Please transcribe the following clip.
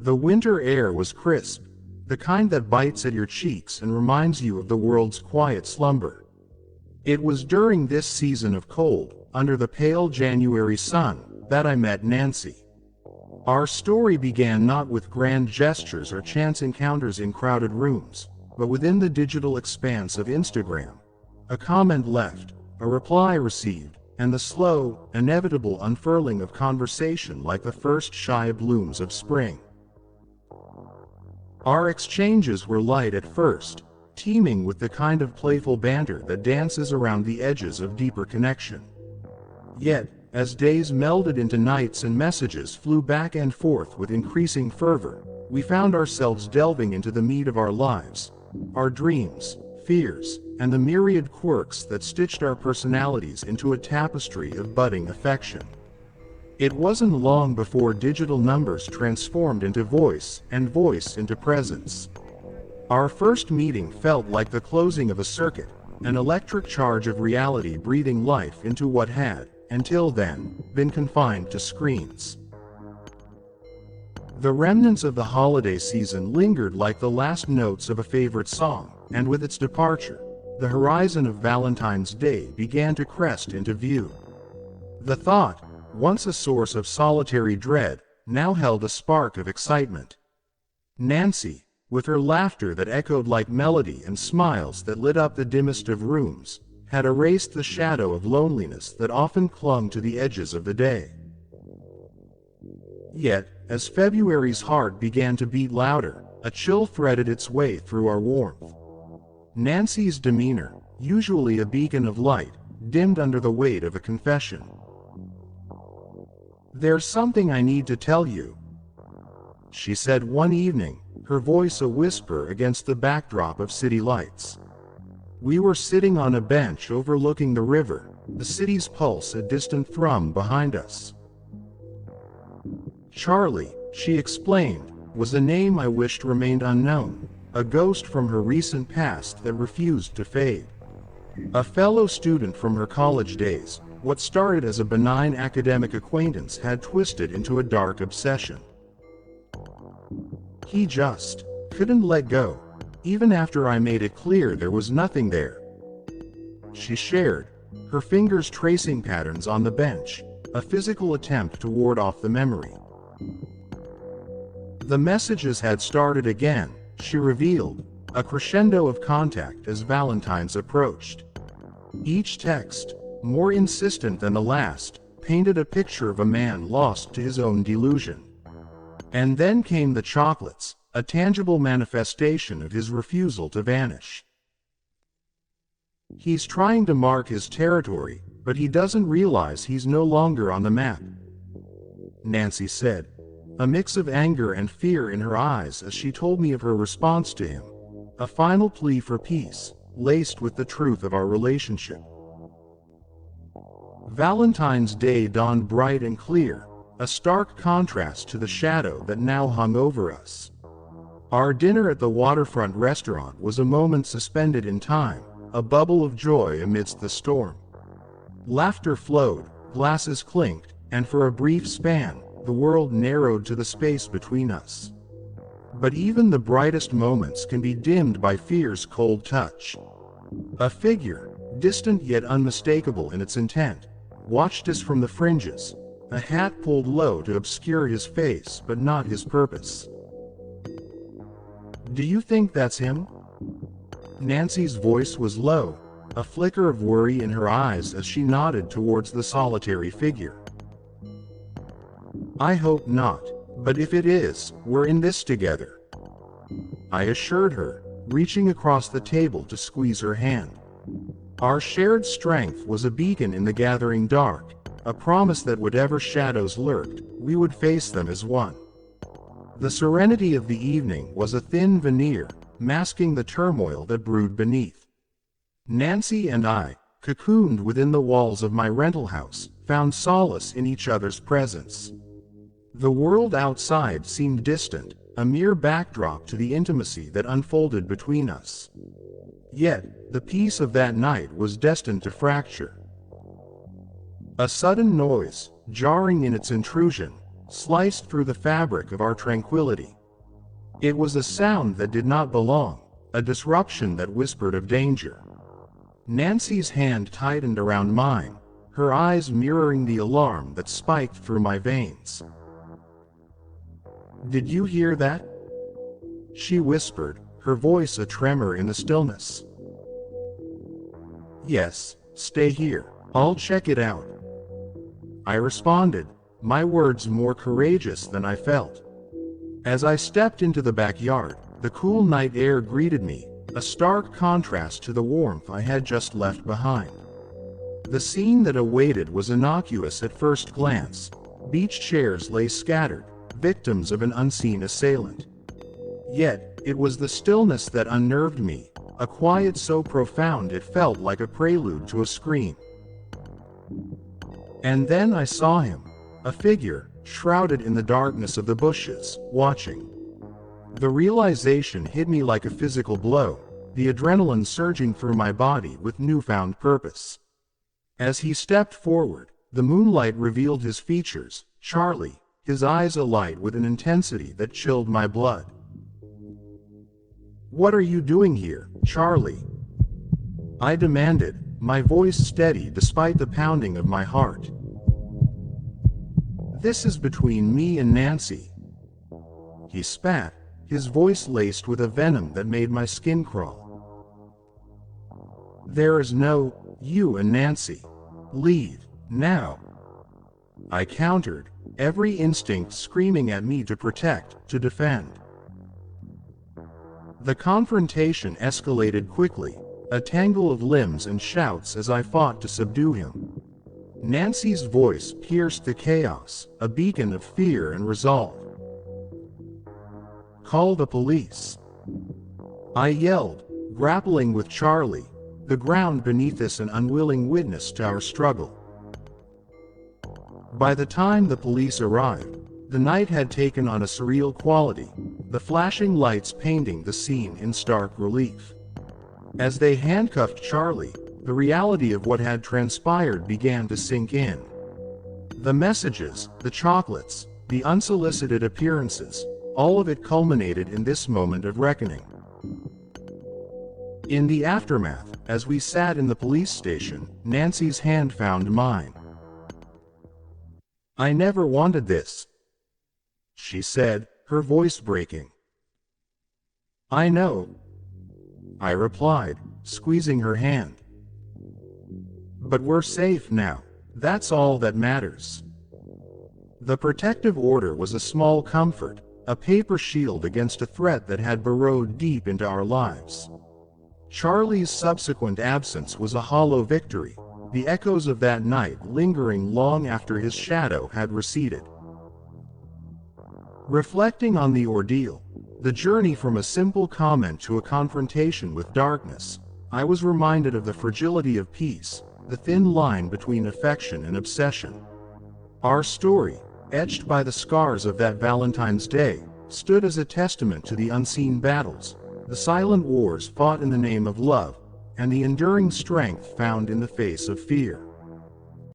The winter air was crisp, the kind that bites at your cheeks and reminds you of the world's quiet slumber. It was during this season of cold, under the pale January sun, that I met Nancy. Our story began not with grand gestures or chance encounters in crowded rooms, but within the digital expanse of Instagram. A comment left, a reply received, and the slow, inevitable unfurling of conversation like the first shy blooms of spring. Our exchanges were light at first, teeming with the kind of playful banter that dances around the edges of deeper connection. Yet, as days melded into nights and messages flew back and forth with increasing fervor, we found ourselves delving into the meat of our lives, our dreams, fears, and the myriad quirks that stitched our personalities into a tapestry of budding affection. It wasn't long before digital numbers transformed into voice, and voice into presence. Our first meeting felt like the closing of a circuit, an electric charge of reality breathing life into what had, until then, been confined to screens. The remnants of the holiday season lingered like the last notes of a favorite song, and with its departure, the horizon of Valentine's Day began to crest into view. The thought, once a source of solitary dread, now held a spark of excitement. Nancy, with her laughter that echoed like melody and smiles that lit up the dimmest of rooms, had erased the shadow of loneliness that often clung to the edges of the day. Yet, as February's heart began to beat louder, a chill threaded its way through our warmth. Nancy's demeanor, usually a beacon of light, dimmed under the weight of a confession. "There's something I need to tell you," she said one evening, her voice a whisper against the backdrop of city lights. We were sitting on a bench overlooking the river, the city's pulse a distant thrum behind us. Charlie, she explained, was a name I wished remained unknown, a ghost from her recent past that refused to fade. A fellow student from her college days, what started as a benign academic acquaintance had twisted into a dark obsession. He just couldn't let go, even after I made it clear there was nothing there. She shared, her fingers tracing patterns on the bench, a physical attempt to ward off the memory. The messages had started again, she revealed, a crescendo of contact as Valentine's approached. Each text, more insistent than the last, painted a picture of a man lost to his own delusion. And then came the chocolates, a tangible manifestation of his refusal to vanish. He's trying to mark his territory, but he doesn't realize he's no longer on the map, Nancy said, a mix of anger and fear in her eyes as she told me of her response to him, a final plea for peace, laced with the truth of our relationship. Valentine's Day dawned bright and clear, a stark contrast to the shadow that now hung over us. Our dinner at the waterfront restaurant was a moment suspended in time, a bubble of joy amidst the storm. Laughter flowed, glasses clinked, and for a brief span, the world narrowed to the space between us. But even the brightest moments can be dimmed by fear's cold touch. A figure, distant yet unmistakable in its intent, watched us from the fringes, a hat pulled low to obscure his face but not his purpose. "Do you think that's him?" Nancy's voice was low, a flicker of worry in her eyes as she nodded towards the solitary figure. "I hope not, but if it is, we're in this together," I assured her, reaching across the table to squeeze her hand. Our shared strength was a beacon in the gathering dark, a promise that whatever shadows lurked, we would face them as one. The serenity of the evening was a thin veneer, masking the turmoil that brewed beneath. Nancy and I, cocooned within the walls of my rental house, found solace in each other's presence. The world outside seemed distant, a mere backdrop to the intimacy that unfolded between us. Yet, the peace of that night was destined to fracture. A sudden noise, jarring in its intrusion, sliced through the fabric of our tranquility. It was a sound that did not belong, a disruption that whispered of danger. Nancy's hand tightened around mine, her eyes mirroring the alarm that spiked through my veins. "Did you hear that?" she whispered, her voice a tremor in the stillness. "Yes, stay here. I'll check it out," I responded, my words more courageous than I felt. As I stepped into the backyard, the cool night air greeted me, a stark contrast to the warmth I had just left behind. The scene that awaited was innocuous at first glance. Beach chairs lay scattered, victims of an unseen assailant. Yet, it was the stillness that unnerved me, a quiet so profound it felt like a prelude to a scream. And then I saw him, a figure, shrouded in the darkness of the bushes, watching. The realization hit me like a physical blow, the adrenaline surging through my body with newfound purpose. As he stepped forward, the moonlight revealed his features, Charlie, his eyes alight with an intensity that chilled my blood. "What are you doing here, Charlie?" I demanded, my voice steady despite the pounding of my heart. "This is between me and Nancy," he spat, his voice laced with a venom that made my skin crawl. "There is no you and Nancy. Leave, now," I countered, every instinct screaming at me to protect, to defend. The confrontation escalated quickly, a tangle of limbs and shouts as I fought to subdue him. Nancy's voice pierced the chaos, a beacon of fear and resolve. "Call the police," I yelled, grappling with Charlie, the ground beneath us an unwilling witness to our struggle. By the time the police arrived, the night had taken on a surreal quality, the flashing lights painting the scene in stark relief. As they handcuffed Charlie, the reality of what had transpired began to sink in. The messages, the chocolates, the unsolicited appearances, all of it culminated in this moment of reckoning. In the aftermath, as we sat in the police station, Nancy's hand found mine. "I never wanted this," she said, her voice breaking. "I know," I replied, squeezing her hand. "But we're safe now. That's all that matters." The protective order was a small comfort, a paper shield against a threat that had burrowed deep into our lives. Charlie's subsequent absence was a hollow victory, the echoes of that night lingering long after his shadow had receded. Reflecting on the ordeal, the journey from a simple comment to a confrontation with darkness, I was reminded of the fragility of peace, the thin line between affection and obsession. Our story, etched by the scars of that Valentine's Day, stood as a testament to the unseen battles, the silent wars fought in the name of love, and the enduring strength found in the face of fear.